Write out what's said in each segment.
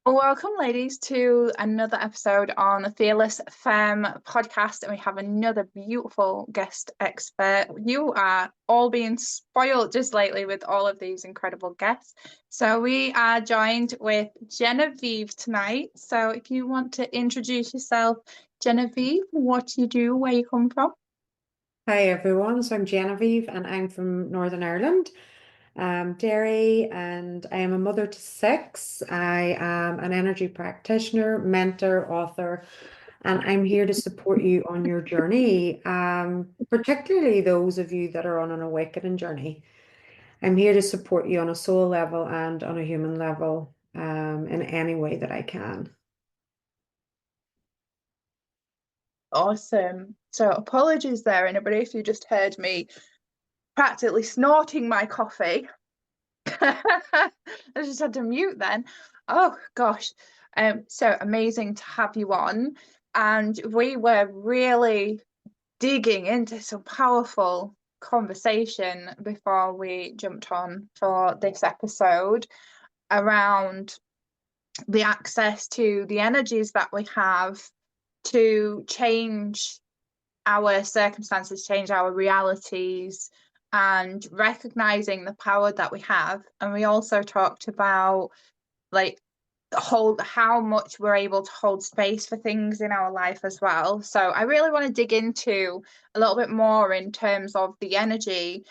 Welcome, ladies, to another episode on the Fearless Femme podcast. And we have another beautiful guest expert. You are all being spoiled just lately with all of these incredible guests. So, we are joined with Genevieve tonight. So, if you want to introduce yourself, Genevieve, what you do, where you come from. Hi everyone, so I'm Genevieve and I'm from Northern Ireland, Derry, and I am a mother to six. I am an energy practitioner, mentor, author, and I'm here to support you on your journey, particularly those of you that are on an awakening journey. I'm here to support you on a soul level and on a human level, in any way that I can. Awesome. So, apologies there, anybody, if you just heard me practically snorting my coffee. I just had to mute then. Oh gosh. So amazing to have you on. And we were really digging into some powerful conversation before we jumped on for this episode around the access to the energies that we have to change our circumstances, change our realities, and recognizing the power that we have. And we also talked about like hold how much we're able to hold space for things in our life as well. So I really want to dig into a little bit more in terms of the energy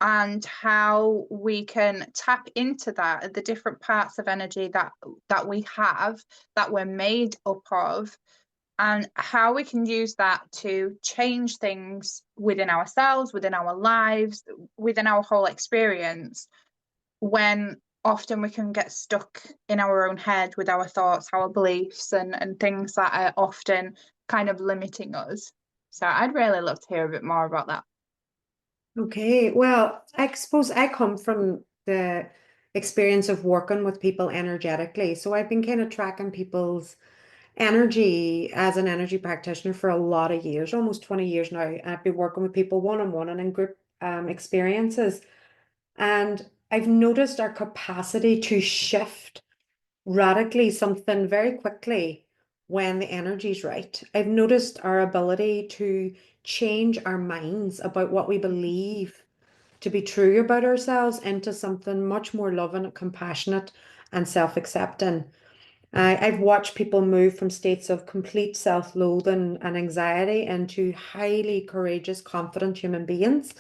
and how we can tap into that, the different parts of energy that we have, that we're made up of, and how we can use that to change things within ourselves, within our lives, within our whole experience, when often we can get stuck in our own head with our thoughts, our beliefs, and things that are often kind of limiting us. So I'd really love to hear a bit more about that. Okay, well, I suppose I come from the experience of working with people energetically. So I've been kind of tracking people's energy as an energy practitioner for a lot of years, almost 20 years now. I've been working with people one-on-one and in group experiences. And I've noticed our capacity to shift radically something very quickly when the energy's right. I've noticed our ability to change our minds about what we believe to be true about ourselves into something much more loving, compassionate, and self-accepting. I've watched people move from states of complete self-loathing and anxiety into highly courageous, confident human beings.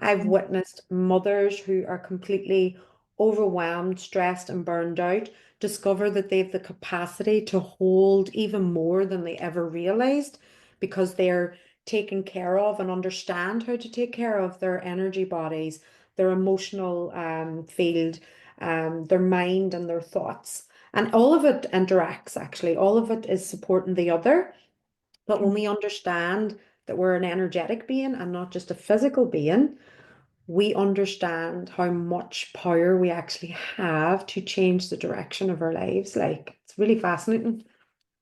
I've witnessed mothers who are completely overwhelmed, stressed, and burned out discover that they have the capacity to hold even more than they ever realized because they're taken care of and understand how to take care of their energy bodies, their emotional field, their mind, and their thoughts. And all of it interacts, actually. All of it is supporting the other. But when we understand that we're an energetic being and not just a physical being, we understand how much power we actually have to change the direction of our lives. Like, it's really fascinating.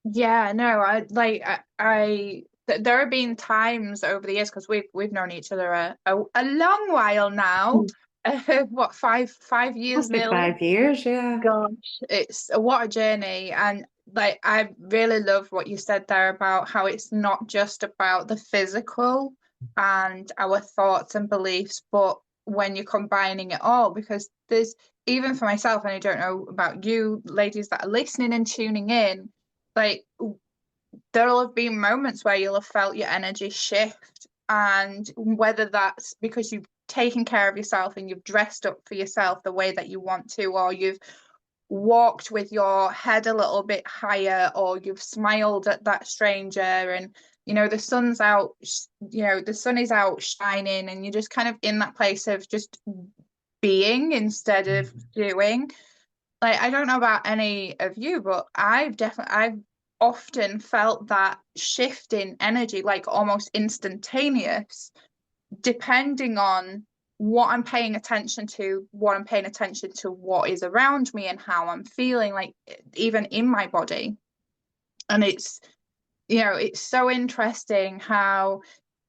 Yeah, no, there have been times over the years because we've known each other a long while now. What, five years Must be nearly? 5 years, yeah. Gosh, it's what a journey. And like I really love what you said there about how it's not just about the physical and our thoughts and beliefs, but when you're combining it all, because there's, even for myself, and I don't know about you ladies that are listening and tuning in, like there'll have been moments where you'll have felt your energy shift, and whether that's because you've taken care of yourself and you've dressed up for yourself the way that you want to, or you've walked with your head a little bit higher, or you've smiled at that stranger, and the sun's out, the sun is out shining, and you're just kind of in that place of just being instead of doing. Like, I don't know about any of you, but I've often felt that shift in energy, like almost instantaneous, depending on what I'm paying attention to, what is around me and how I'm feeling, like even in my body. And it's so interesting how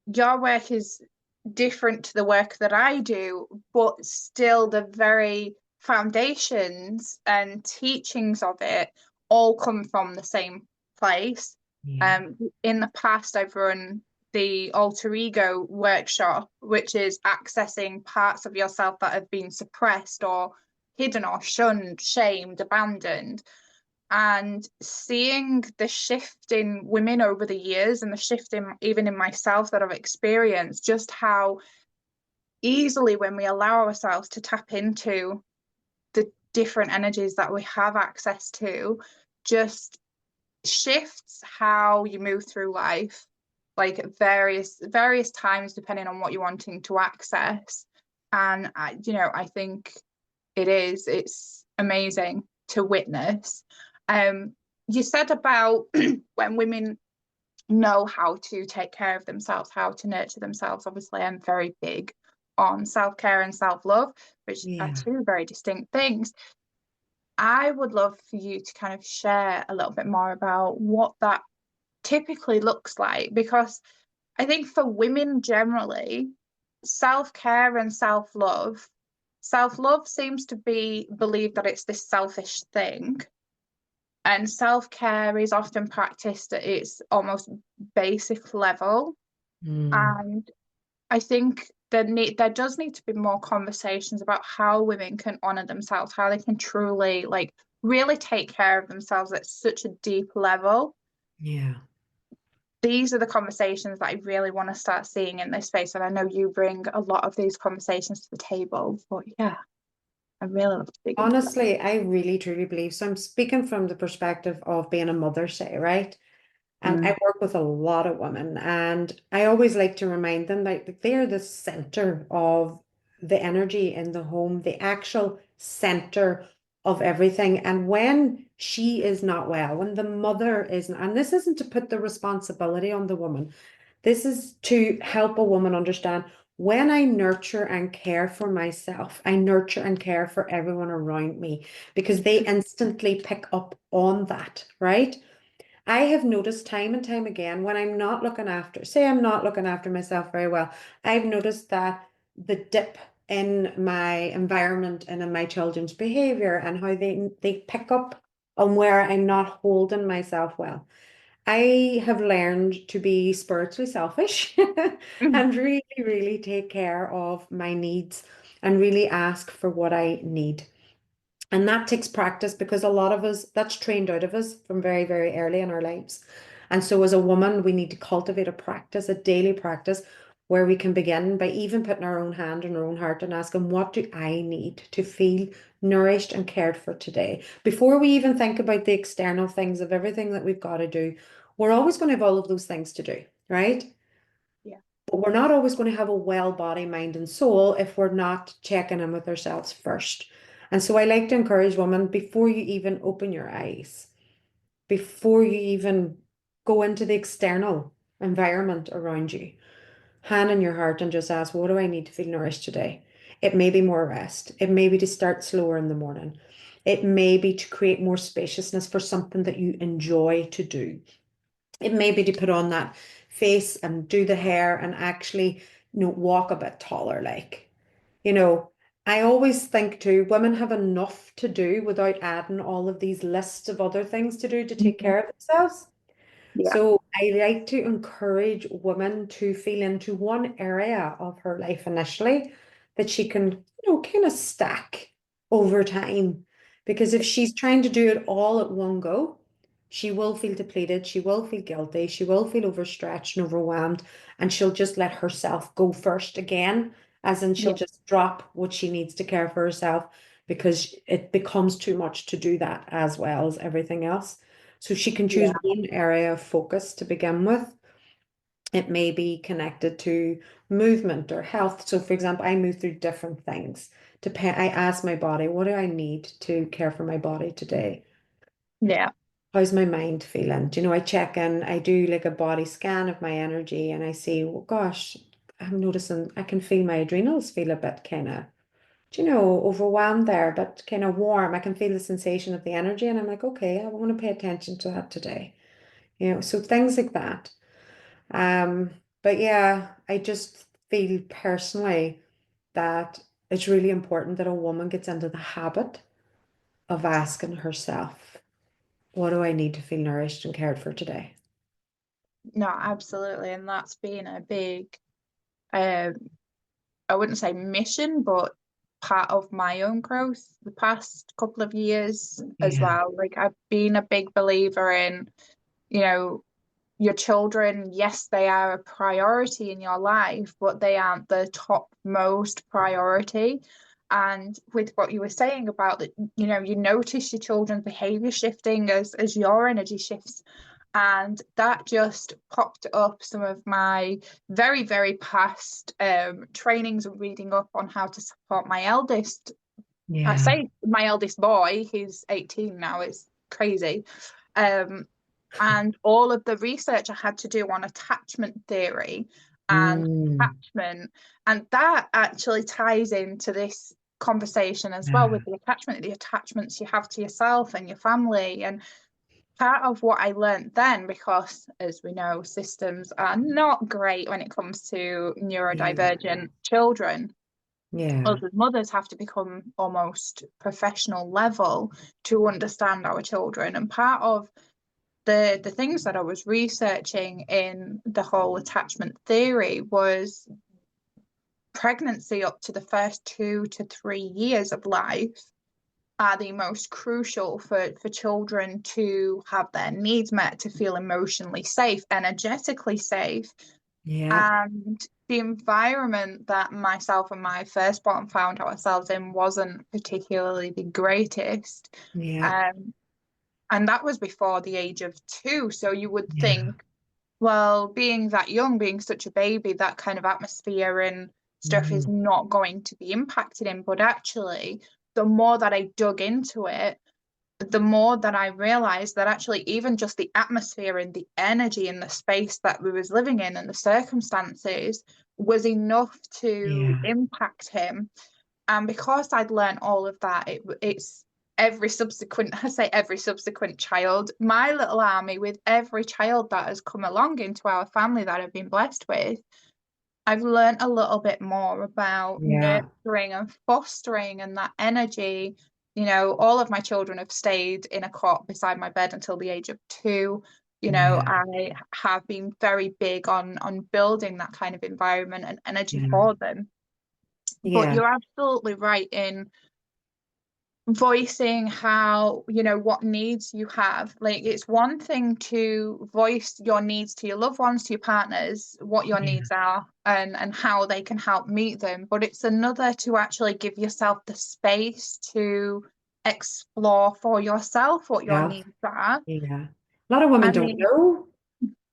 your work is different to the work that I do, but still the very foundations and teachings of it all come from the same place. Yeah. In the past, I've run the alter ego workshop, which is accessing parts of yourself that have been suppressed or hidden or shunned, shamed, abandoned, and seeing the shift in women over the years and the shift in even in myself that I've experienced, just how easily when we allow ourselves to tap into the different energies that we have access to, just shifts how you move through life, like various times depending on what you're wanting to access. And I think it's amazing to witness. um you said about when women know how to take care of themselves, how to nurture themselves. Obviously, I'm very big on self-care and self-love, which are Yeah. two very distinct things. I would love for you to kind of share a little bit more about what that typically looks like, because I think for women generally, self-care and self-love seems to be believed that it's this selfish thing, and self-care is often practiced at its almost basic level. Mm. And I think there does need to be more conversations about how women can honor themselves, how they can truly like really take care of themselves at such a deep level. Yeah. These are the conversations that I really want to start seeing in this space. And I know you bring a lot of these conversations to the table, but yeah, I really love to dig into that. Honestly, I really truly believe so. I'm speaking from the perspective of being a mother, say, right? And I Mm. work with a lot of women, and I always like to remind them that they are the center of the energy in the home, the actual center of everything. And when she is not well, when the mother isn't, and this isn't to put the responsibility on the woman, this is to help a woman understand when I nurture and care for myself, I nurture and care for everyone around me because they instantly pick up on that, right? I have noticed time and time again when I'm not looking after, say I'm not looking after myself very well, I've noticed that the dip in my environment and in my children's behavior and how they pick up on where I'm not holding myself well. I have learned to be spiritually selfish Mm. and really, really take care of my needs and really ask for what I need. And that takes practice because a lot of us, that's trained out of us from very, very early in our lives. And so, as a woman, we need to cultivate a practice, a daily practice, where we can begin by even putting our own hand on our own heart and asking, what do I need to feel nourished and cared for today? Before we even think about the external things of everything that we've got to do, we're always going to have all of those things to do, right? Yeah. But we're not always going to have a well body, mind, and soul if we're not checking in with ourselves first. And so I like to encourage women before you even open your eyes, before you even go into the external environment around you, hand in your heart and just ask, what do I need to feel nourished today? It may be more rest. It may be to start slower in the morning. It may be to create more spaciousness for something that you enjoy to do. It may be to put on that face and do the hair and actually, walk a bit taller, like, you know, I always think too, women have enough to do without adding all of these lists of other things to do to take Mhm. care of themselves. Yeah. So I like to encourage women to feel into one area of her life initially that she can, kind of stack over time. Because if she's trying to do it all at one go, she will feel depleted, she will feel guilty, she will feel overstretched and overwhelmed, and she'll just let herself go first again, as in she'll Yeah. just drop what she needs to care for herself because it becomes too much to do that as well as everything else. So she can choose Yeah. one area of focus to begin with. It may be connected to movement or health. So, for example, I move through different things. I ask my body, what do I need to care for my body today? Yeah. How's my mind feeling? I check in, I do like a body scan of my energy and I see, well, gosh, I'm noticing I can feel my adrenals feel a bit kind of, overwhelmed there, but kind of warm. I can feel the sensation of the energy and I'm like, okay, I want to pay attention to that today. So things like that. Um, but yeah, I just feel personally that it's really important that a woman gets into the habit of asking herself, what do I need to feel nourished and cared for today? No, absolutely. And that's been a big, um, I wouldn't say mission, but part of my own growth the past couple of years as Yeah, well. Like I've been a big believer in, you know, your children, yes, they are a priority in your life, but they aren't the topmost priority. And with what you were saying about that, you notice your children's behavior shifting as your energy shifts. And that just popped up some of my very, very past trainings and reading up on how to support my eldest. I yeah, say my eldest boy, he's 18 now, it's crazy. Um, and all of the research I had to do on attachment theory and mm, attachment, and that actually ties into this conversation as well yeah, with the attachments you have to yourself and your family. And part of what I learned then, because as we know, systems are not great when it comes to yeah, neurodivergent children. Us yeah, as mothers have to become almost professional level to understand our children. And part of the things that I was researching in the whole attachment theory was pregnancy up to the first 2 to 3 years of life are the most crucial for children to have their needs met, to feel emotionally safe, energetically safe. yeah, And the environment that myself and my firstborn found ourselves in wasn't particularly the greatest. yeah, Um, and that was before the age of 2. So you would yeah, think, well, being that young, being such a baby, that kind of atmosphere and stuff is mm, not going to be impacted in. But actually, the more that I dug into it, the more that I realized that actually even just the atmosphere and the energy in the space that we was living in and the circumstances was enough to yeah, impact him. And because I'd learned all of that, it's every subsequent, I say every subsequent child, my little army with every child that has come along into our family that I've been blessed with, I've learned a little bit more about yeah, nurturing and fostering and that energy. All of my children have stayed in a cot beside my bed until the age of 2. yeah, I have been very big on building that kind of environment and energy yeah, for them. But yeah, you're absolutely right in voicing how, what needs you have. Like it's one thing to voice your needs to your loved ones, to your partners, what your yeah, needs are and how they can help meet them, but it's another to actually give yourself the space to explore for yourself what your yeah, needs are. yeah. A lot of women I don't mean, know.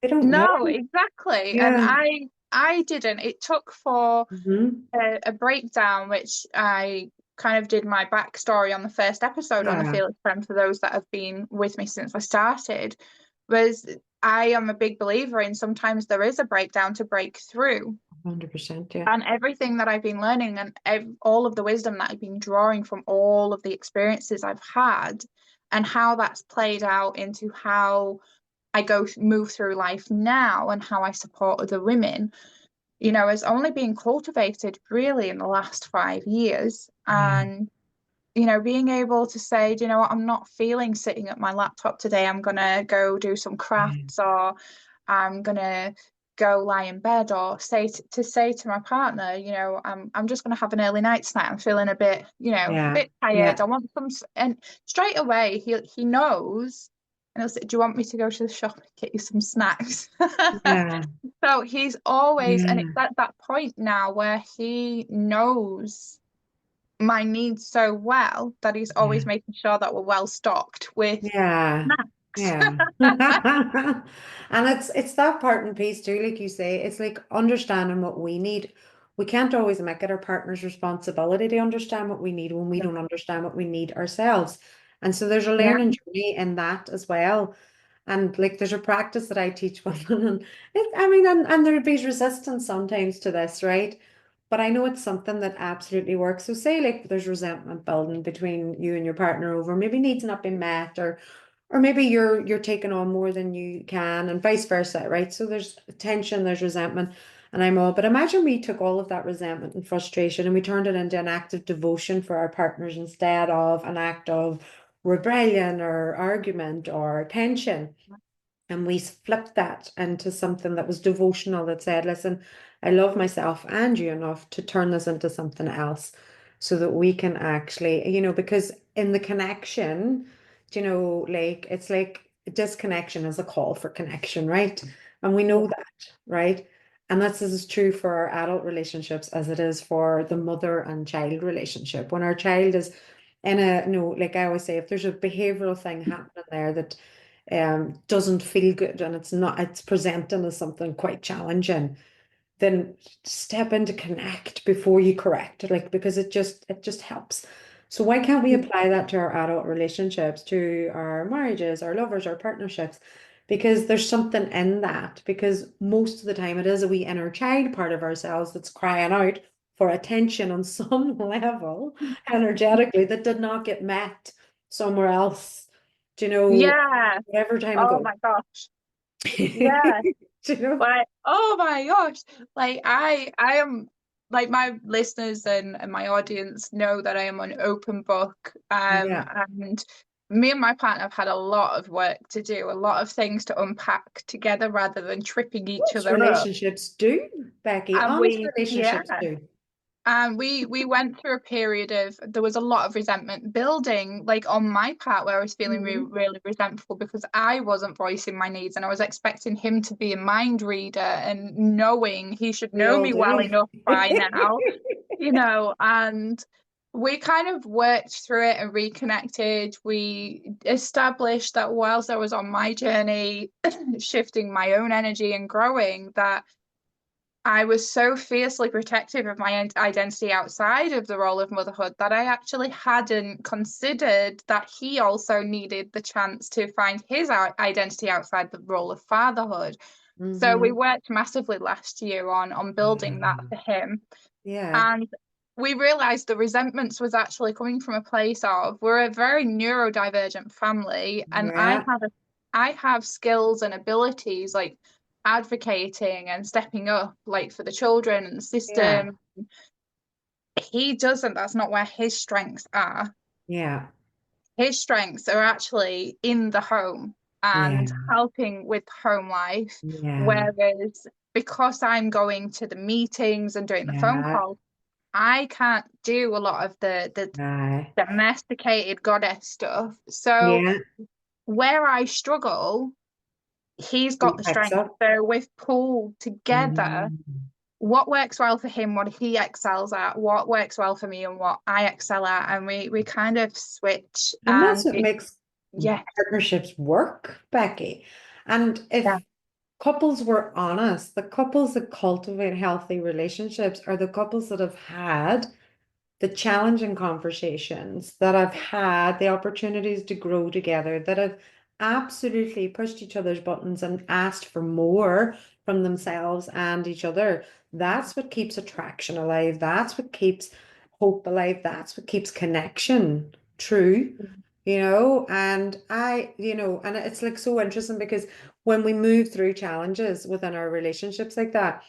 They don't know. no, exactly. And Yeah. I didn't. It took for Hmm. a breakdown, which I kind of did my backstory on the first episode on the Yeah. Felix Friend for those that have been with me since I started, was I am a big believer in sometimes there is a breakdown to break through. 100%. Yeah. And everything that I've been learning and all of the wisdom that I've been drawing from all of the experiences I've had and how that's played out into how I move through life now and how I support other women, has only been cultivated really in the last 5 years. Yeah. And, being able to say, do you know what, I'm not feeling sitting at my laptop today. I'm going to go do some Yeah. crafts or I'm going to go lie in bed or say to my partner, I'm just going to have an early night snack. I'm feeling a bit, Yeah. bit tired. Yeah. I want some, and straight away he knows and he'll say, do you want me to go to the shop and get you some snacks? Yeah. So he's always, and it's Yeah. at that point now where he knows my needs so well that he's always Yeah. making sure that we're well stocked with Yeah. snacks. Yeah. And it's that part and piece too, like you say, it's like understanding what we need. We can't always make it our partner's responsibility to understand what we need when we don't understand what we need ourselves. And so there's a Yeah, learning journey in that as well. And like there's a practice that I teach women, and I mean, and there'd be resistance sometimes to this, right? But I know it's something that absolutely works. So say like there's resentment building between you and your partner over maybe needs not being met, or maybe you're taking on more than you can and vice versa, right? So there's tension, there's resentment, and I'm all, but imagine we took all of that resentment and frustration and we turned it into an act of devotion for our partners instead of an act of rebellion or argument or tension. And we flipped that into something that was devotional that said, listen, I love myself and you enough to turn this into something else so that we can actually, because in the connection, like it's like disconnection is a call for connection, right? And we know Yeah. that, right? And that's as true for our adult relationships as it is for the mother and child relationship. When our child is in a, like I always say, if there's a behavioral thing happening there that doesn't feel good and it's presenting as something quite challenging, then step into connect before you correct, like because it just helps. So why can't we apply that to our adult relationships, to our marriages, our lovers, our partnerships? Because there's something in that, because most of the time it is a wee inner child part of ourselves that's crying out for attention on some level energetically that did not get met somewhere else, Yeah. whatever time Oh ago. my gosh. Yeah. Do you know? Like, oh my gosh. Like I am like my listeners and my audience know that I am an open book. Yeah. And me and my partner have had a lot of work to do, a lot of things to unpack together rather than tripping each Most other up. relationships do, Becky. And Honest yeah. relationships do. And we went through a period of there was a lot of resentment building, like on my part, where I was feeling really, Hmm. really resentful because I wasn't voicing my needs and I was expecting him to be a mind reader and knowing he should We know all me well do. enough by now, and we kind of worked through it and reconnected. We established that whilst I was on my journey, shifting my own energy and growing, that I was so fiercely protective of my identity outside of the role of motherhood that I actually hadn't considered that he also needed the chance to find his identity outside the role of fatherhood. So we Hmm. worked massively last year on building that for him. Yeah. And we realized the resentments was actually coming from a place of we're a very neurodivergent family, and Yeah. I have skills and abilities like advocating and stepping up like for the children and the Yeah. system. He doesn't, that's not where his strengths are. Yeah. His strengths are actually in the home and Yeah. helping with home life, Yeah. whereas because I'm going to the meetings and doing the phone Yeah. calls, I can't do a lot of the Right. domesticated goddess stuff. So Yeah. where I struggle, he's He got the picks strength. up. So we've pulled together Mm. what works well for him, what he excels at, what works well for me, and what I excel at, and we kind of switch. And that's And what makes yeah, partnerships work, Becky. And yeah, if couples were honest, the couples that cultivate healthy relationships are the couples that have had the challenging conversations, that have had the opportunities to grow together, that have absolutely pushed each other's buttons and asked for more from themselves and each other. That's what keeps attraction alive. That's what keeps hope alive. That's what keeps connection true. And it's like so interesting because when we move through challenges within our relationships like that,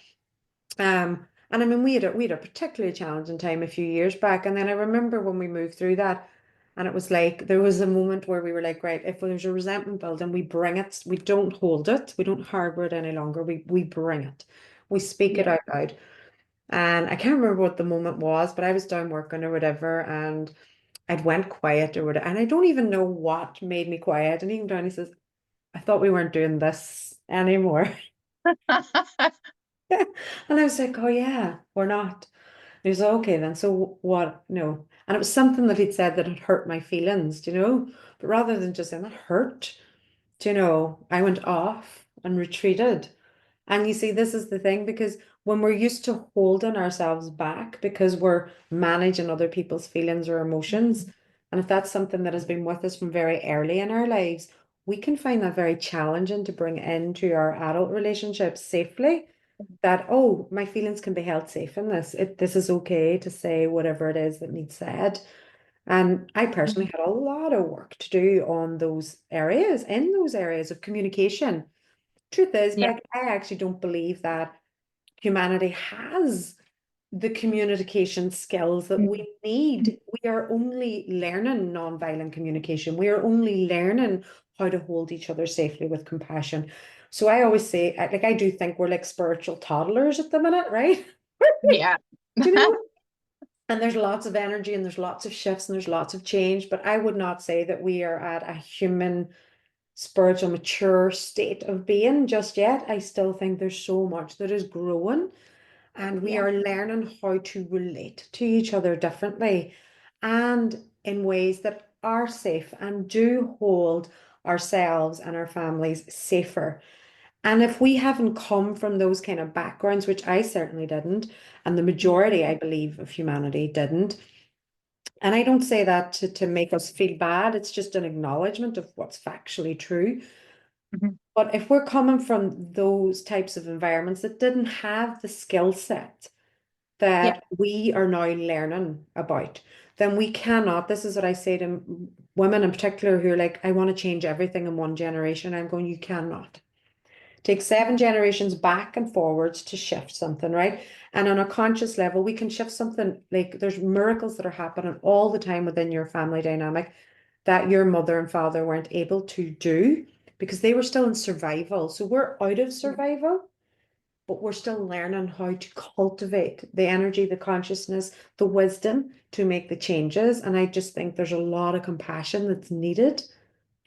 and I mean, we had a particularly challenging time a few years back, and then I remember when we moved through that, and it was like there was a moment where we were like, right, if there's a resentment building, we bring it, we don't hold it, we don't harbor it any longer, we bring it, we speak it yeah. out loud. And I can't remember what the moment was, but I was down working or whatever, and I'd went quiet or whatever, and I don't even know what made me quiet. And even Johnny says, I thought we weren't doing this anymore. And I was like, oh yeah, we're not. He was okay then. So what? No. And it was something that he'd said that had hurt my feelings. But rather than just saying that hurt, I went off and retreated. And you see, this is the thing, because when we're used to holding ourselves back because we're managing other people's feelings or emotions, and if that's something that has been with us from very early in our lives, we can find that very challenging to bring into our adult relationships safely. That, oh, my feelings can be held safe in this. This is okay to say whatever it is that needs said. And I personally had a lot of work to do on in those areas of communication. Truth is, Yeah. Beck, I actually don't believe that humanity has the communication skills that we need. We are only learning nonviolent communication. We are only learning how to hold each other safely with compassion. So I always say, like, I do think we're like spiritual toddlers at the minute, right? Yeah. Do you know? And there's lots of energy and there's lots of shifts and there's lots of change, but I would not say that we are at a human, spiritual, mature state of being just yet. I still think there's so much that is growing and we Yeah. are learning how to relate to each other differently and in ways that are safe and do hold ourselves and our families safer. And if we haven't come from those kind of backgrounds, which I certainly didn't, and the majority, I believe, of humanity didn't, and I don't say that to make us feel bad, it's just an acknowledgement of what's factually true. Mhm. But if we're coming from those types of environments that didn't have the skill set Yeah. that we are now learning about, then we cannot. This is what I say to women in particular who are like, I want to change everything in one generation. I'm going, you cannot. Take 7 generations back and forwards to shift something, right? And on a conscious level, we can shift something like there's miracles that are happening all the time within your family dynamic that your mother and father weren't able to do because they were still in survival. So we're out of survival, but we're still learning how to cultivate the energy, the consciousness, the wisdom to make the changes. And I just think there's a lot of compassion that's needed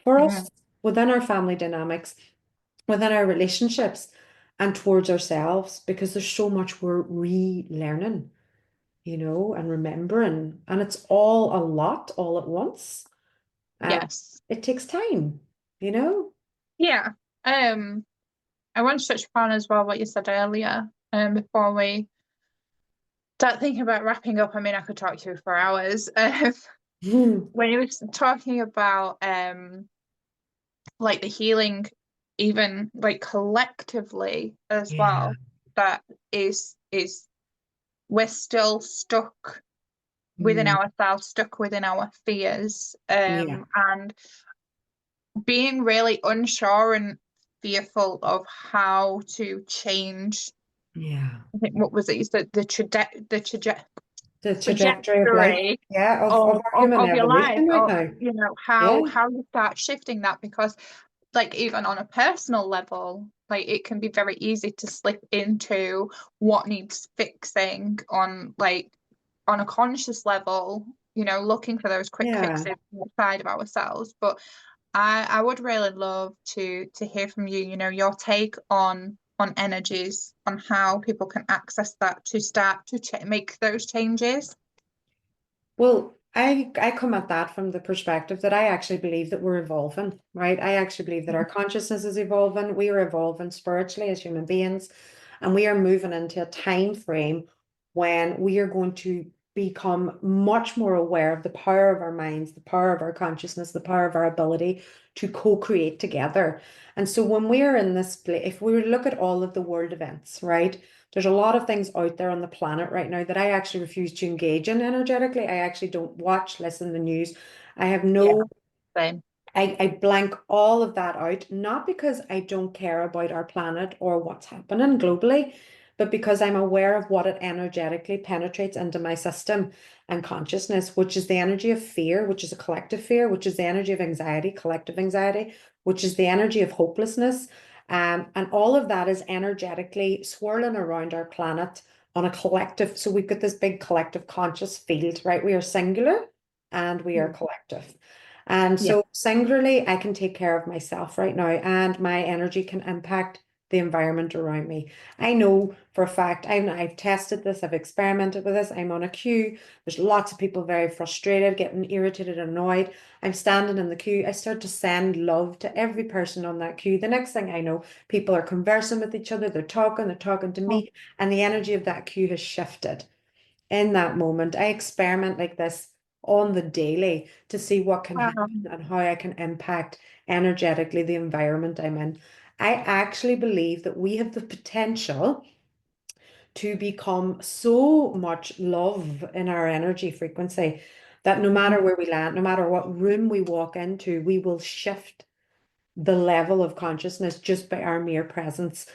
for us Mhm. within our family dynamics, within our relationships, and towards ourselves, because there's so much we're relearning, and remembering. And it's all a lot all at once. And Yes. it takes time, you know? Yeah. I want to touch upon as well what you said earlier, before we start thinking about wrapping up. I mean, I could talk to you for hours. When you were talking about like the healing, even like collectively as Yeah, well, that is we're still stuck within mm, ourselves, stuck within our fears, yeah, and being really unsure and fearful of how to change. yeah. I think what was it? You said The trajectory of life, trajectory yeah, of our human of your life, evolution right or now. how Yeah, you start shifting that, because like even on a personal level, like it can be very easy to slip into what needs fixing on like on a conscious level, looking for those quick yeah. fixes outside of ourselves. But I would really love to hear from you, your take on energies, on how people can access that to start to make those changes. Well, I come at that from the perspective that I actually believe that we're evolving, right? I actually believe that our consciousness is evolving. We are evolving spiritually as human beings, and we are moving into a time frame when we are going to become much more aware of the power of our minds, the power of our consciousness, the power of our ability to co-create together. And so when we're in this place, if we look at all of the world events, right? There's a lot of things out there on the planet right now that I actually refuse to engage in energetically. I actually don't watch, listen to the news. I have Yeah, no, same. I blank all of that out, not because I don't care about our planet or what's happening globally, but because I'm aware of what it energetically penetrates into my system and consciousness, which is the energy of fear, which is a collective fear, which is the energy of anxiety, collective anxiety, which is the energy of hopelessness. And all of that is energetically swirling around our planet on a collective. So we've got this big collective conscious field, right? We are singular and we are collective. And Yeah. so singularly, I can take care of myself right now, and my energy can impact the environment around me. I know for a fact, I've tested this, I've experimented with this. I'm on a queue. There's lots of people very frustrated, getting irritated, annoyed. I'm standing in the queue. I start to send love to every person on that queue. The next thing I know, people are conversing with each other, they're talking to Oh, me, and the energy of that queue has shifted in that moment. I experiment like this on the daily to see what can wow. happen and how I can impact energetically the environment I'm in. I actually believe that we have the potential to become so much love in our energy frequency that no Mhm. matter where we land, no matter what room we walk into, we will shift the level of consciousness just by our mere presence.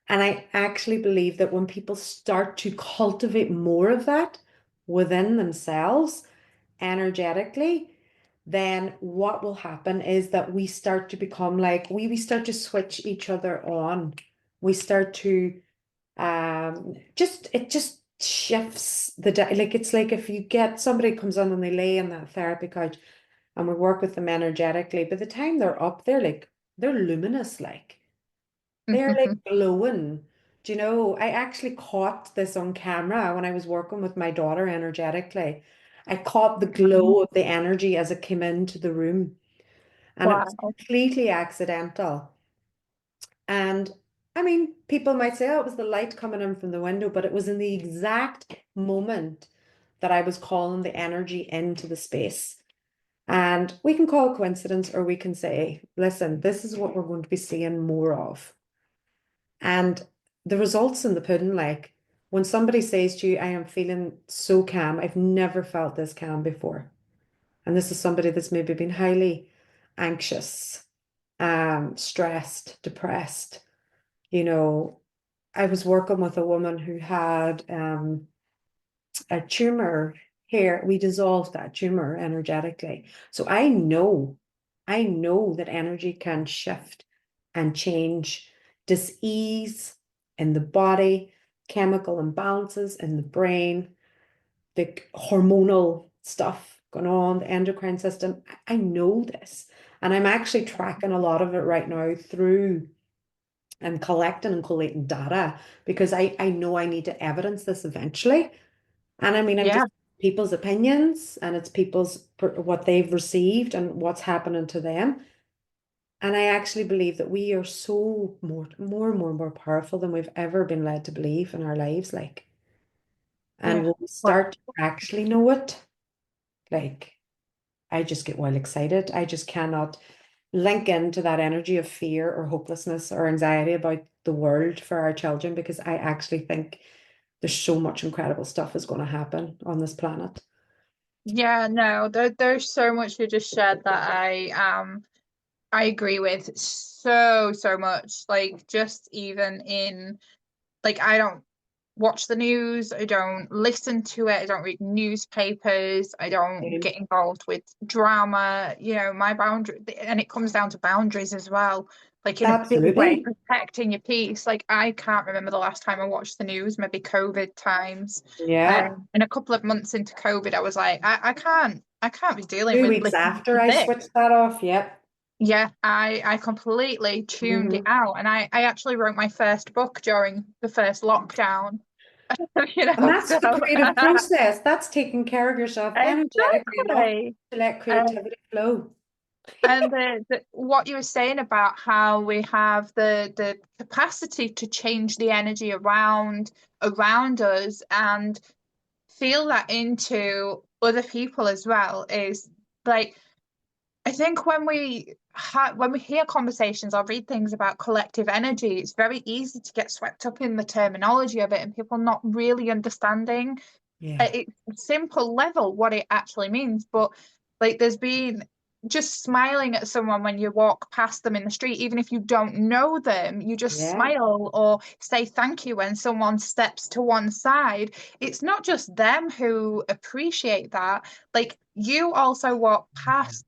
And I actually believe that when people start to cultivate more of that within themselves energetically, then what will happen is that we start to become like we start to switch each other on. We start to just it just shifts like it's like if you get somebody comes on and they lay on that therapy couch and we work with them energetically, by the time they're up, they're luminous, like they're like glowing. Do you know, I actually caught this on camera when I was working with my daughter energetically. I caught the glow of the energy as it came into the room, and it was Wow. completely accidental. And I mean, people might say, oh, it was the light coming in from the window, but it was in the exact moment that I was calling the energy into the space. And we can call it coincidence, or we can say, listen, this is what we're going to be seeing more of. And the results in the pudding, like when somebody says to you, I am feeling so calm, I've never felt this calm before. And this is somebody that's maybe been highly anxious, stressed, depressed. You know, I was working with a woman who had a tumor here. We dissolved that tumor energetically. So I know that energy can shift and change dis-ease in the body, chemical imbalances in the brain, the hormonal stuff going on, the endocrine system. I know this. And I'm actually tracking a lot of it right now through and collecting and collating data because I know I need to evidence this eventually. And I mean, I'm Yeah. just people's opinions and it's people's what they've received and what's happening to them. And I actually believe that we are so more powerful than we've ever been led to believe in our lives. Like, and Yeah. when we Wow. start to actually know it, like, I just get wild excited. I just cannot link into that energy of fear or hopelessness or anxiety about the world for our children because I actually think there's so much incredible stuff is going to happen on this planet. Yeah, no, there's so much you just shared that I agree with so much. Like just even in like I don't watch the news, I don't listen to it, I don't read newspapers, I don't Um, get involved with drama, my boundary, and it comes down to boundaries as well, like in a big way, Absolutely. protecting your peace. Like I can't remember the last time I watched the news, maybe COVID times. Yeah. And a couple of months into COVID, I was like, I can't be dealing Two with weeks listening after to I this. switched that off. Yep. Yeah, I completely tuned it Hmm. out, and I actually wrote my first book during the first lockdown. And that's So the creative process. That's taking care of yourself energetically enough exactly. to let Um, creativity flow. and what you were saying about how we have the capacity to change the energy around us and feel that into other people as well is like I think when we hear conversations or read things about collective energy, it's very easy to get swept up in the terminology of it and people not really understanding Yeah. at its simple level what it actually means. But like there's been just smiling at someone when you walk past them in the street, even if you don't know them, you just Yeah. smile or say thank you when someone steps to one side. It's not just them who appreciate that. Like you also walk past,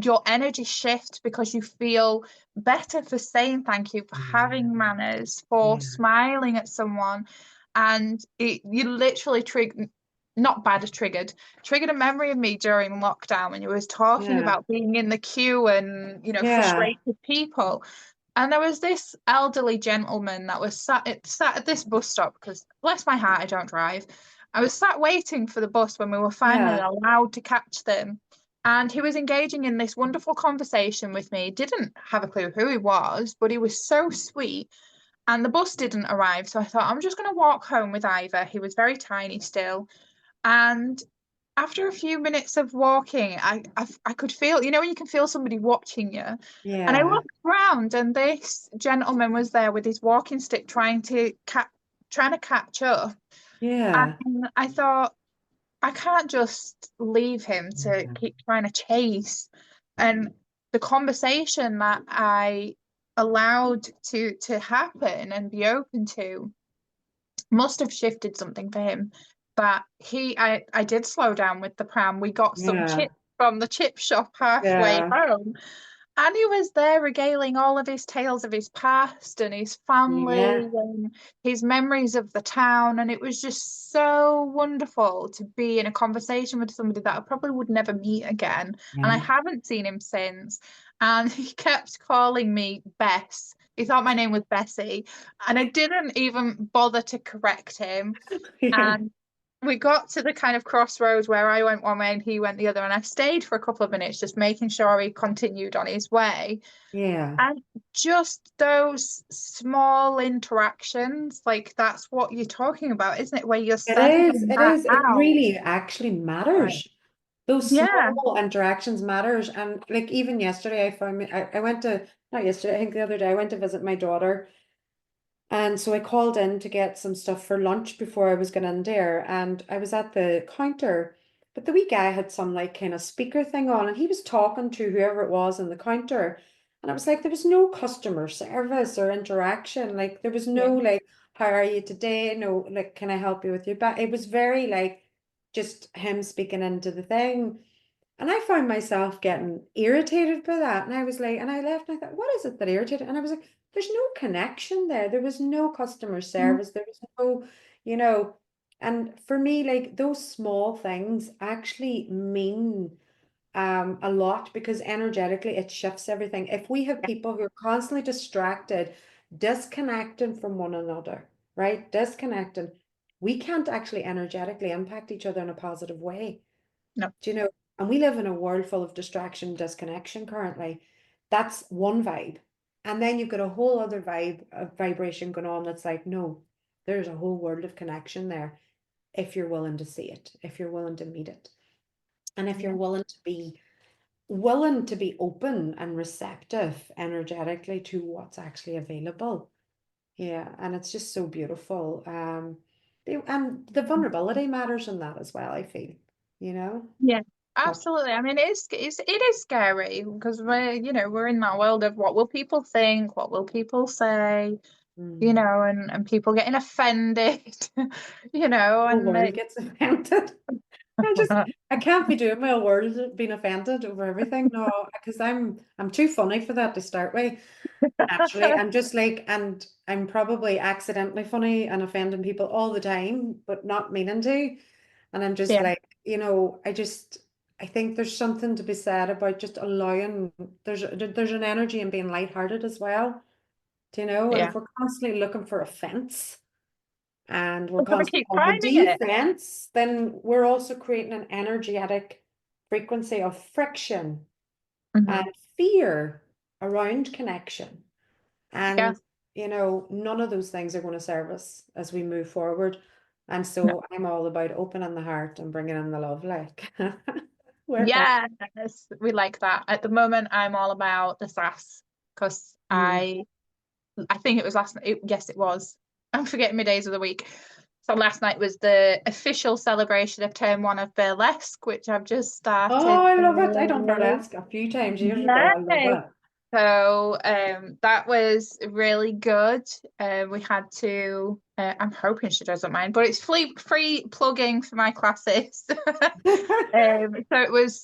your energy shifts because you feel better for saying thank you, for Yeah. having manners, for Yeah. smiling at someone. And you literally trigger, not bad triggered a memory of me during lockdown when you was talking Yeah. about being in the queue and Yeah. frustrated people. And there was this elderly gentleman that was sat at this bus stop because bless my heart, I don't drive. I was sat waiting for the bus when we were finally Yeah. allowed to catch them. And he was engaging in this wonderful conversation with me. Didn't have a clue who he was, but he was so sweet. And the bus didn't arrive. So I thought, I'm just going to walk home with Ivor. He was very tiny still. And after a few minutes of walking, I could feel, when you can feel somebody watching you. And I Yeah. looked around, and this gentleman was there with his walking stick, trying to catch up. Yeah. And I thought, I can't just leave him to keep trying to chase. And the conversation that I allowed to happen and be open to must have shifted something for him. But I did slow down with the pram. We got some Yeah. chips from the chip shop halfway Yeah. home, and he was there regaling all of his tales of his past and his family Yeah. and his memories of the town. And it was just so wonderful to be in a conversation with somebody that I probably would never meet again. And I Yeah. haven't seen him since. And he kept calling me Bess. He thought my name was Bessie. And I didn't even bother to correct him. Yeah. And we got to the kind of crossroads where I went one way and he went the other. And I stayed for a couple of minutes just making sure he continued on his way. Yeah. And just those small interactions, like that's what you're talking about, isn't it? Where you're It is. sending It that is. It out. really actually Right. matters. Those Yeah. small interactions matters. And like even yesterday, I found me, I went to, not yesterday, I think the other day, I went to visit my daughter. And so I called in to get some stuff for lunch before I was going in there. And I was at the counter, but the wee guy had some like kind of speaker thing on and he was talking to whoever it was in the counter. And I was like, there was no customer service or interaction. Like there was Yeah. no like, how are you today? No, like, can I help you with your bag? It was very like just him speaking into the thing. And I found myself getting irritated by that. And I was like, and I left and I thought, what is it that irritated? And I was like, there's no connection there. There was no customer Mm. service. There was no, you know, and for me, like those small things actually mean a lot because energetically it shifts everything. If we have people who are constantly distracted, disconnecting from one another, right? Disconnecting, we can't actually energetically impact each other in a positive way. No. Do you know? And we live in a world full of distraction, disconnection currently. That's one vibe. And then you've got a whole other vibe of vibration going on that's like, no, there's a whole world of connection there if you're willing to see it, if you're willing to meet it, and if you're Yeah. willing to be open and receptive energetically to what's actually available. Yeah, and it's just so beautiful. And the vulnerability matters in that as well, I feel, you know? Yeah. But Absolutely. I mean, it is scary because we're in that world of what will people think, what will people say, mm, and people getting offended, whole and world gets offended. I just I can't be doing my whole world being offended over everything. No, because I'm too funny for that to start with. Naturally, I'm just like, and I'm probably accidentally funny and offending people all the time, but not meaning to. And I'm just yeah, like, I think there's something to be said about just allowing, there's an energy in being lighthearted as well, do you know? And yeah. if we're constantly looking for offense and we're We're gonna constantly keep on the finding it. defense, then we're also creating an energetic frequency of friction and Hmm. fear around connection. Yeah. And, none of those things are going to serve us as we move forward. And No. so I'm all about opening the heart and bringing in the love, like, where possible. Yes, we like that. At the moment, I'm all about the sass because Mm. I think it was last night. Yes, it was. I'm forgetting my days of the week. So last night was the official celebration of term one of burlesque, which I've just Oh, started. I love it. I done burlesque a few times years ago. I love Yay. it. So that was really good. We had to. I'm hoping she doesn't mind, but it's free plugging for my classes. So it was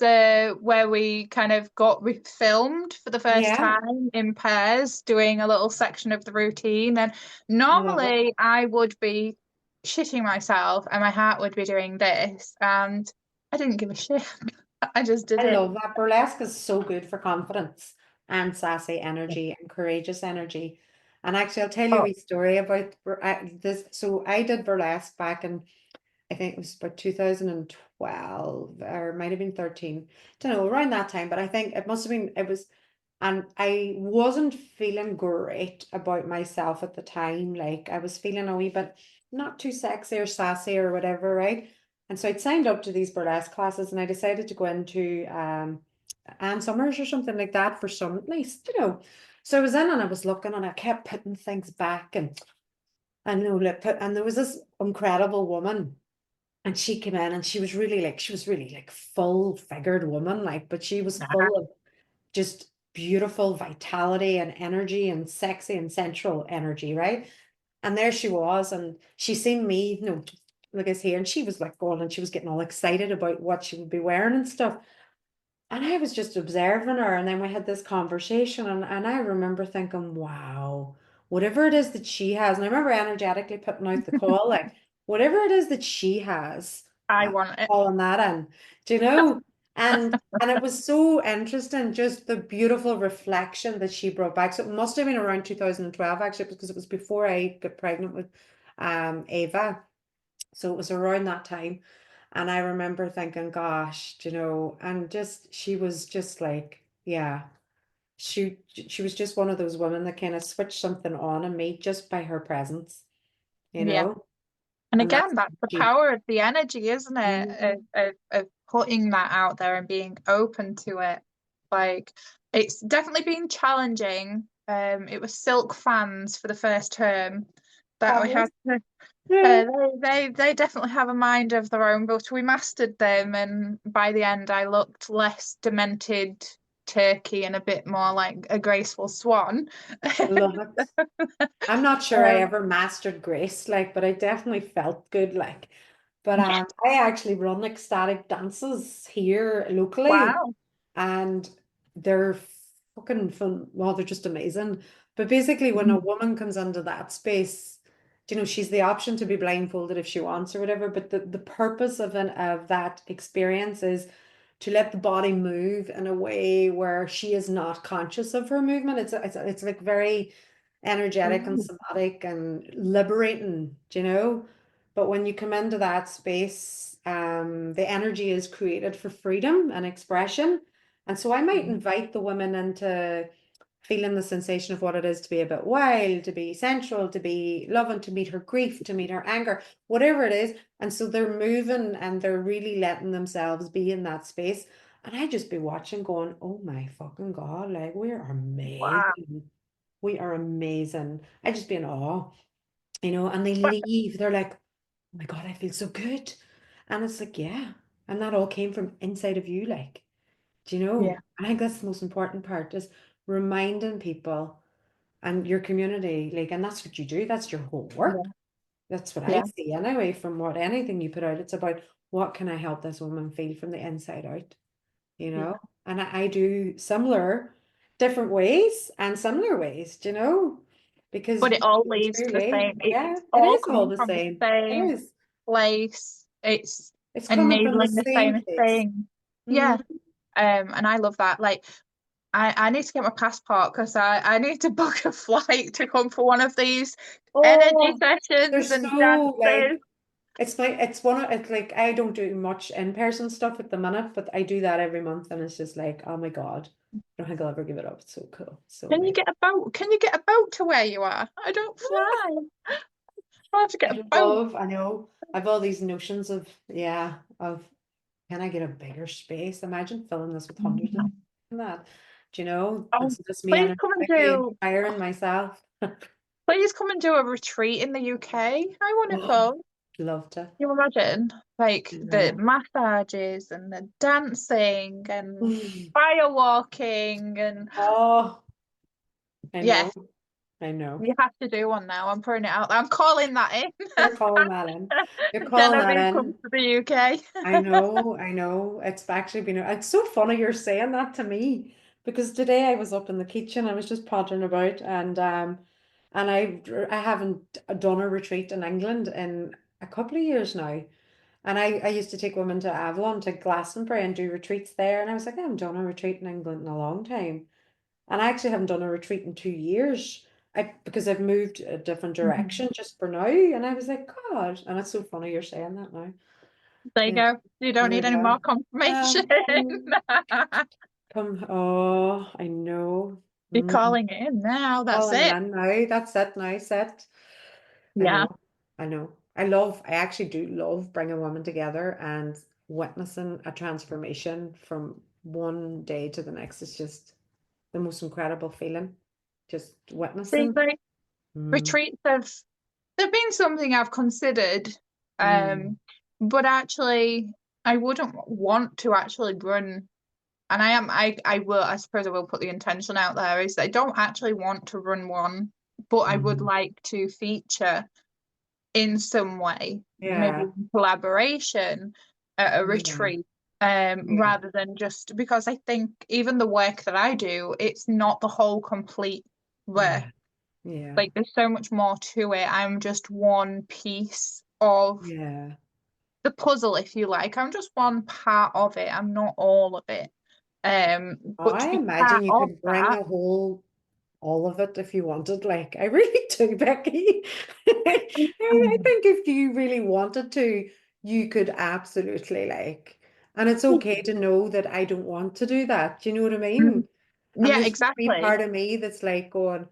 where we kind of got filmed for the first Yeah, time in pairs, doing a little section of the routine. And I love it. normally I would be shitting myself, and my heart would be doing this, and I didn't give a shit. I just did I it. love that. Burlesque is so good for confidence and sassy energy and courageous energy. And actually, I'll tell you a Oh, wee story about this. So I did burlesque back in, I think it was about 2012 or it might have been 13. Don't know, around that time. But I think it must have been, and I wasn't feeling great about myself at the time. Like I was feeling a wee bit not too sexy or sassy or whatever, right? And so I'd signed up to these burlesque classes and I decided to go into Ann Summers or something like that for some at least, So I was in and I was looking and I kept putting things back and and there was this incredible woman and she came in and she was really like full figured woman, like, but she was full of just beautiful vitality and energy and sexy and sensual energy, right? And there she was, and she seen me, like I say, and she was like going and she was getting all excited about what she would be wearing and stuff. And I was just observing her, and then we had this conversation, and I remember thinking, wow, whatever it is that she has, and I remember energetically putting out the call, like, whatever it is that she has, I I'm want it. calling that in, do you know? And it was so interesting, just the beautiful reflection that she brought back. So it must have been around 2012, actually, because it was before I got pregnant with Ava. So it was around that time. And I remember thinking, gosh, and just she was just like, yeah, she was just one of those women that kind of switched something on in me just by her presence, you Yeah. know? And And that's again, that's the she. power of the energy, isn't it? Mhm. Of putting that out there and being open to it. Like, it's definitely been challenging. It was silk fans for the first term that we had to, Yeah. they definitely have a mind of their own, but we mastered them, and by the end I looked less demented turkey and a bit more like a graceful swan. Love it. I'm not sure I Um, ever mastered grace, like, but I definitely felt good, like. But yeah. I actually run ecstatic dances here locally, Wow. and they're fucking fun. Well, they're just amazing. But basically, when a Mhm. woman comes into that space, she's the option to be blindfolded if she wants or whatever. But the purpose of that experience is to let the body move in a way where she is not conscious of her movement. It's like very energetic and Ooh. somatic and liberating, But when you come into that space, the energy is created for freedom and expression. And so I might invite the women into feeling the sensation of what it is to be a bit wild, to be sensual, to be loving, to meet her grief, to meet her anger, whatever it is. And so they're moving and they're really letting themselves be in that space. And I just be watching, going, oh my fucking God, like we're Wow. amazing. We are amazing. I just be in awe, and they But leave. They're like, oh my God, I feel so good. And it's like, yeah. And that all came from inside of you, like, do you yeah, know? I think that's the most important part is reminding people and your community, like, and that's what you do. That's your whole yeah, work. That's what I yeah, see anyway, from what anything you put out. It's about what can I help this woman feel from the inside out, you yeah. know? And I do similar, different ways and similar ways, because But it all we leads to the truly, same. yeah, It's it all is all coming the from the same. It same is. place. It's It's coming from the enabling the same same place. thing. Mm. Yeah. And I love that. Like, I need to get my passport because I need to book a flight to come for one of these energy Oh, they're sessions and so dances. like it's like I don't do much in-person stuff at the minute, but I do that every month and it's just like, oh my God. I don't think I'll ever give it up. It's so cool. So Can you amazing. get a boat? Can you get a boat to where you are? I don't fly. I have to get a boat. I know. I've all these notions of, yeah, of can I get a bigger space? Imagine filling this with hundreds of Mhm. people in that, and Oh, so just me please come and energetically do. inspiring myself. Please come and do a retreat in the UK. I want to Oh, go. love to. You imagine like the Yeah. massages and the dancing and fire walking and Oh, I yeah, know. I know. you have to do one now. I'm putting it out there. I'm calling that in. You're calling that in. You're calling that Genevieve comes in. to the UK. I know, I know. It's actually it's so funny you're saying that to me because today I was up in the kitchen, I was just pottering about and I haven't done a retreat in England in a couple of years now. And I used to take women to Avalon, to Glastonbury and do retreats there. And I was like, I haven't done a retreat in England in a long time. And I actually haven't done a retreat in 2 years. Because I've moved a different Mhm. direction just for now. And I was like, God, and it's so funny you're saying that now. There you Yeah. go. You don't There need you any more go. confirmation. Oh, I know. You're Mm, calling it in now. That's calling it it. in now. That's it now, set. I Yeah. know. I know. I actually do love bringing women together and witnessing a transformation from one day to the next. It's just the most incredible feeling. Just See, witnessing. like Mm, retreats have they've been something I've considered, mm, but actually I wouldn't want to actually run. and I suppose I will put the intention out there, is that I don't actually want to run one, but I would Mhm. like to feature in some way, maybe Yeah. in collaboration at a Yeah. retreat, Yeah. rather than just because I think even the work that I do, it's not the whole complete work. Yeah. Yeah. Like there's so much more to it. I'm just one piece of Yeah. the puzzle, if you like. I'm just one part of it. I'm not all of it. Oh, But to I be part imagine you of could bring that, a whole all of it if you wanted. Like, I really do, Becky. I think if you really wanted to, you could absolutely like, and it's okay to know that I don't want to do that. Do you know what I mean? And yeah, there's a wee exactly. part of me that's like going,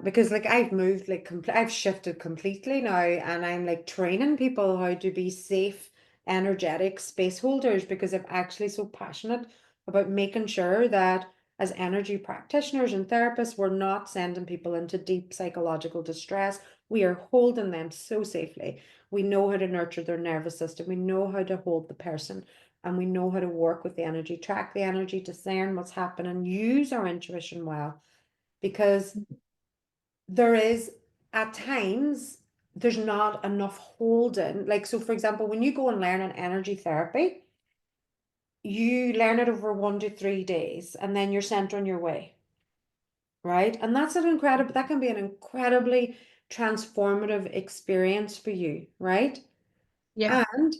because like I've moved like I've shifted completely now, and I'm like training people how to be safe, energetic space holders because I'm actually so passionate about making sure that as energy practitioners and therapists, we're not sending people into deep psychological distress. We are holding them so safely. We know how to nurture their nervous system. We know how to hold the person, and we know how to work with the energy, track the energy, discern what's happening, use our intuition well, because there is at times there's not enough holding. Like, so for example, when you go and learn an energy therapy, you learn it over 1 to 3 days and then you're sent on your way, right? And that's an incredible, that can be an incredibly transformative experience for you, right? Yeah, And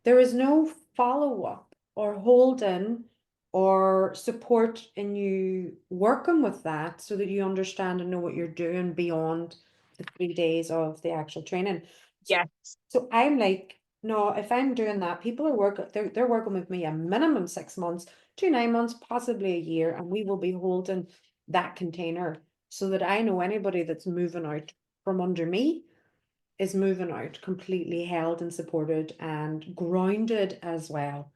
there is no follow-up or hold-in or support in you working with that so that you understand and know what you're doing beyond the 3 days of the actual training. So, yeah. so I'm like, no, if I'm doing that, people are working, they're working with me a minimum 6 months to 9 months, possibly a year, and we will be holding that container so that I know anybody that's moving out from under me is moving out completely held and supported and grounded as well.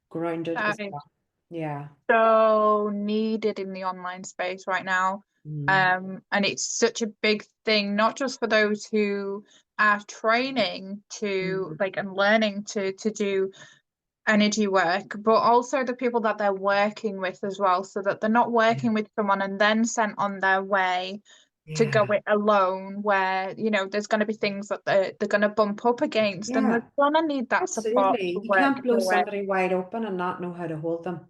Grounded as That is well. Yeah. so needed in the online space right now. Mm, And it's such a big thing, not just for those who are training to mm, like and learning to do energy work, but also the people that they're working with as well, so that they're not yeah. working with someone and then sent on their way to go Yeah. it alone, where, there's going to be things that they're going to bump up against, and they're Yeah. going to need that support Absolutely. to You work can't blow through it. somebody wide open and not know how to hold them.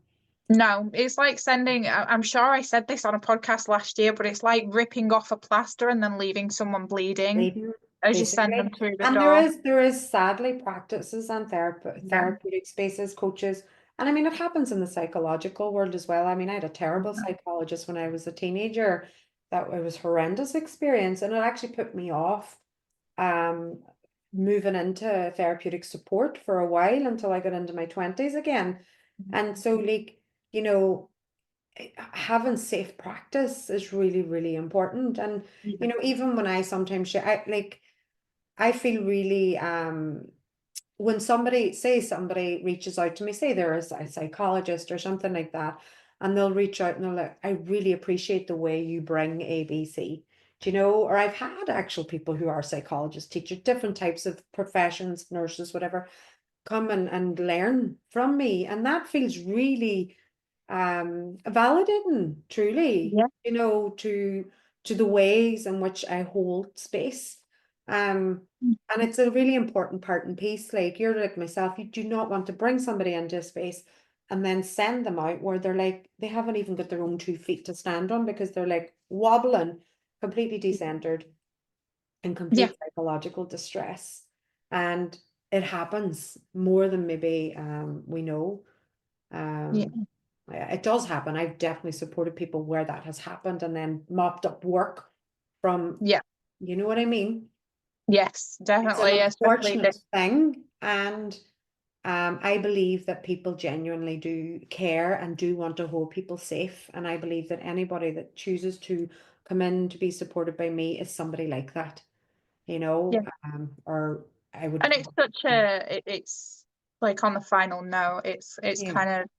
No, it's like sending, I'm sure I said this on a podcast last year, but it's like ripping off a plaster and then leaving someone bleeding Leading, as you send them basically. through the And door. there is sadly practices and Yeah. therapeutic spaces, coaches. And I mean, it happens in the psychological world as well. I mean, I had a terrible psychologist when I was a teenager. That it was horrendous experience, and it actually put me off um moving into therapeutic support for a while until I got into my 20s again. And so like, you know, having safe practice is really, really important. And Yeah. you know, even when I sometimes share, I feel really when somebody reaches out to me, say they're a psychologist or something like that, and they'll reach out and they're like, I really appreciate the way you bring ABC. Do you know? Or I've had actual people who are psychologists, teachers, different types of professions, nurses, whatever, come and learn from me. And that feels really validating, truly, Yeah. you know, to the ways in which I hold space. Um, and it's a really important part and piece. Like you're like myself, you do not want to bring somebody into a space and then send them out where they're like, they haven't even got their own 2 feet to stand on because they're like wobbling, completely decentered, in Yeah. complete psychological distress. And it happens more than maybe we know. Yeah. Um, yeah, it does happen. I've definitely supported people where that has happened and then mopped up work from, Yeah. you know what I mean? Yes, It's an definitely, especially unfortunate thing. And I believe that people genuinely do care and do want to hold people safe. And I believe that anybody that chooses to come in to be supported by me is somebody like that, you yeah. know, or I would, And it's such it's like on the final note, it's yeah, kind of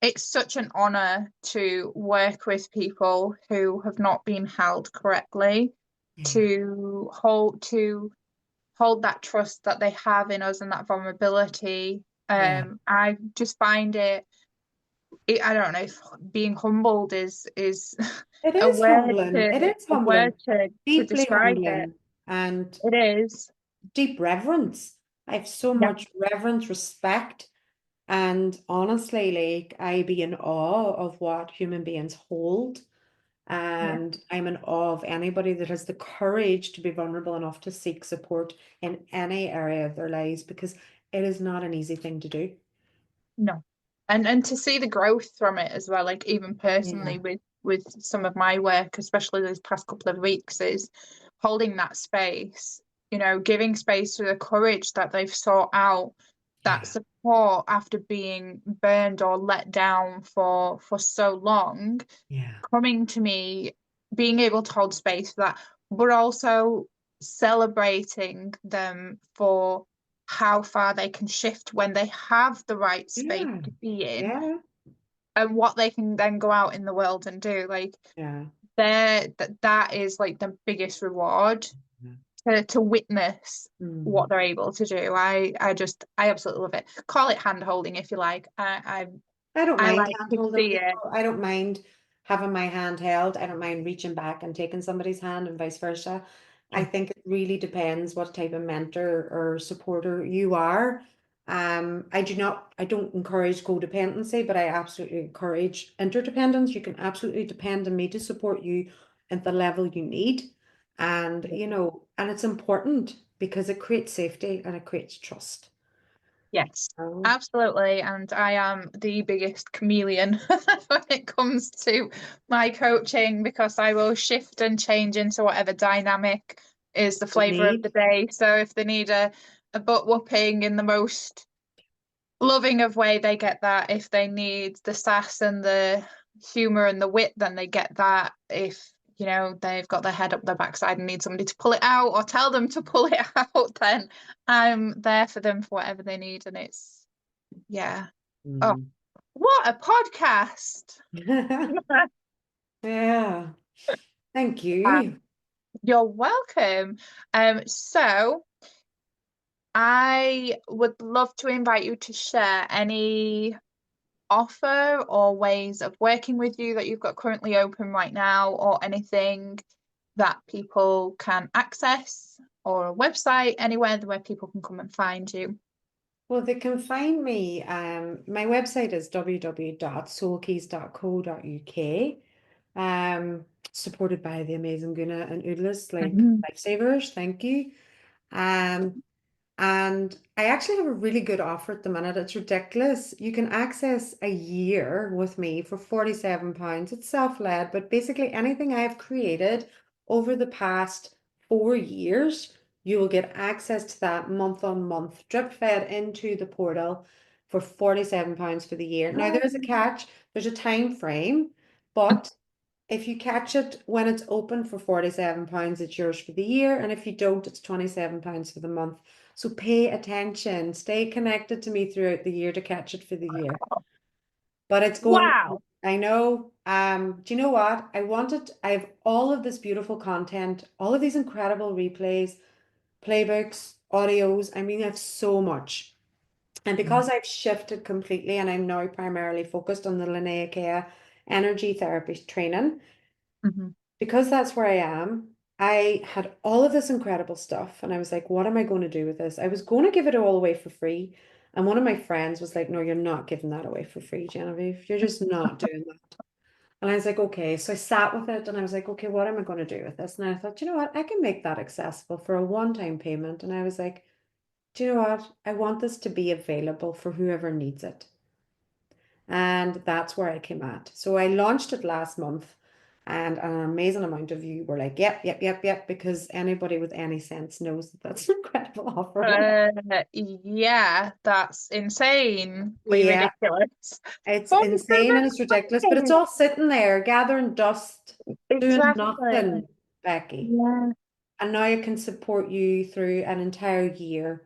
it's such an honor to work with people who have not been held correctly, yeah, to hold that trust that they have in us and that vulnerability. yeah, I just find it I don't know if being humbled is It a is word humbling. to It is a humbling, word to deeply describe it. humbling, and It is. deep reverence. I have so Yeah. much reverence, respect, and honestly, like I be in awe of what human beings hold. Yeah. And I'm in awe of anybody that has the courage to be vulnerable enough to seek support in any area of their lives because it is not an easy thing to do. No. And to see the growth from it as well, like even Yeah, personally with some of my work, especially these past couple of weeks, is holding that space, giving space to the courage that they've sought out that yeah, support after being burned or let down for so long, yeah, coming to me, being able to hold space for that, but also celebrating them for how far they can shift when they have the right space yeah, to be in yeah, and what they can then go out in the world and do. Like yeah. that is like the biggest reward to witness what Mm. they're able to do. I absolutely love it. Call it hand holding if you like. I don't I mind like hand to holding see it. people. I don't mind having my hand held. I don't mind reaching back and taking somebody's hand and vice versa. I think it really depends what type of mentor or supporter you are. I don't encourage codependency, but I absolutely encourage interdependence. You can absolutely depend on me to support you at the level you need. And, and it's important because it creates safety and it creates trust. Yes, Oh, absolutely. And I am the biggest chameleon when it comes to my coaching because I will shift and change into whatever dynamic is the you flavor of the need. day. So if they need a butt whooping in the most loving of way, they get that. If they need the sass and the humor and the wit, then they get that. If they've got their head up their backside and need somebody to pull it out or tell them to pull it out, then I'm there for them for whatever they need. And it's yeah. Oh, Mm. what a podcast. Yeah, thank Uh, you. you're welcome. So I would love to invite you to share any offer or ways of working with you that you've got currently open right now, or anything that people can access, or a website, anywhere where people can come and find you. Well, they can find me. My website is www.soulkeys.co.uk. Supported by the amazing Guna and Oodles, like Mhm. lifesavers. Thank you. Um, And I actually have a really good offer at the minute. It's ridiculous. You can access a year with me for £47. It's self-led, but basically anything I've created over the past 4 years, you will get access to that month on month, drip fed into the portal for £47 for the year. Now there is a catch, there's a time frame, but if you catch it when it's open for £47, it's yours for the year. And if you don't, it's £27 for the month. So pay attention, stay connected to me throughout the year to catch it for the year. But it's going, Wow. I know. Do you know what? I have all of this beautiful content, all of these incredible replays, playbooks, audios. I mean, I have so much. And because I've shifted completely and I'm now primarily focused on the Linnea Kea energy therapy training, Mhm. because that's where I am, I had all of this incredible stuff, and I was like, what am I going to do with this? I was going to give it all away for free. And one of my friends was like, no, you're not giving that away for free, Genevieve. You're just not doing that. And I was like, okay. So I sat with it and I was like, okay, what am I going to do with this? And I thought, you know what? I can make that accessible for a one-time payment. And I was like, do you know what? I want this to be available for whoever needs it. And that's where I came at. So I launched it last month, and an amazing amount of you were like, yep, yep, yep, yep, because anybody with any sense knows that that's an incredible offer. Uh, yeah, that's insanely Yeah, ridiculous. it's insane and it's ridiculous, but it's £47. all sitting there gathering dust, doing Exactly. nothing, Becky. Yeah. And now I can support you through an entire year,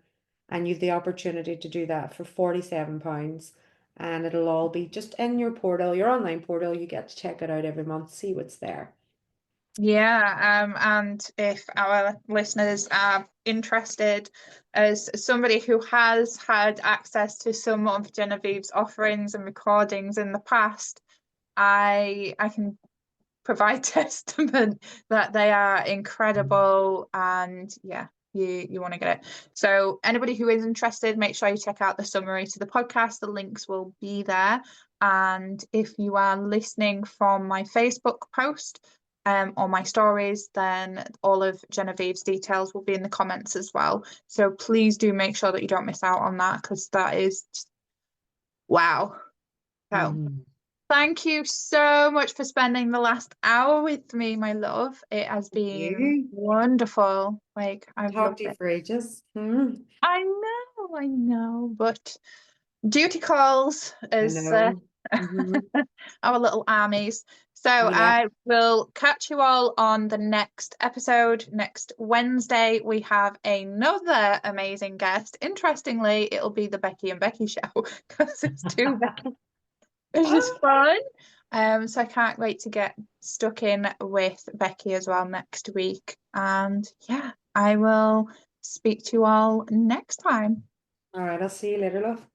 and you've the opportunity to do that for £47. And it'll all be just in your portal, your online portal. You get to check it out every month, see what's there. Yeah, and if our listeners are interested, as somebody who has had access to some of Genevieve's offerings and recordings in the past, I can provide testament that they are incredible, and yeah, you want to get it. So anybody who is interested, make sure you check out the summary to the podcast. The links will be there. And if you are listening from my Facebook post or my stories, then all of Genevieve's details will be in the comments as well. So please do make sure that you don't miss out on that, because that is just, wow. So thank you so much for spending the last hour with me, my love. It has been You wonderful. Like, I've talk loved to you it. for ages. I know, but duty calls I as know. Hmm. our little armies. So Yeah. I will catch you all on the next episode. Next Wednesday, we have another amazing guest. Interestingly, it'll be the Becky and Becky show because it's two Becky, which is fun. So I can't wait to get stuck in with Becky as well next week. And yeah, I will speak to you all next time. All right, I'll see you later, love.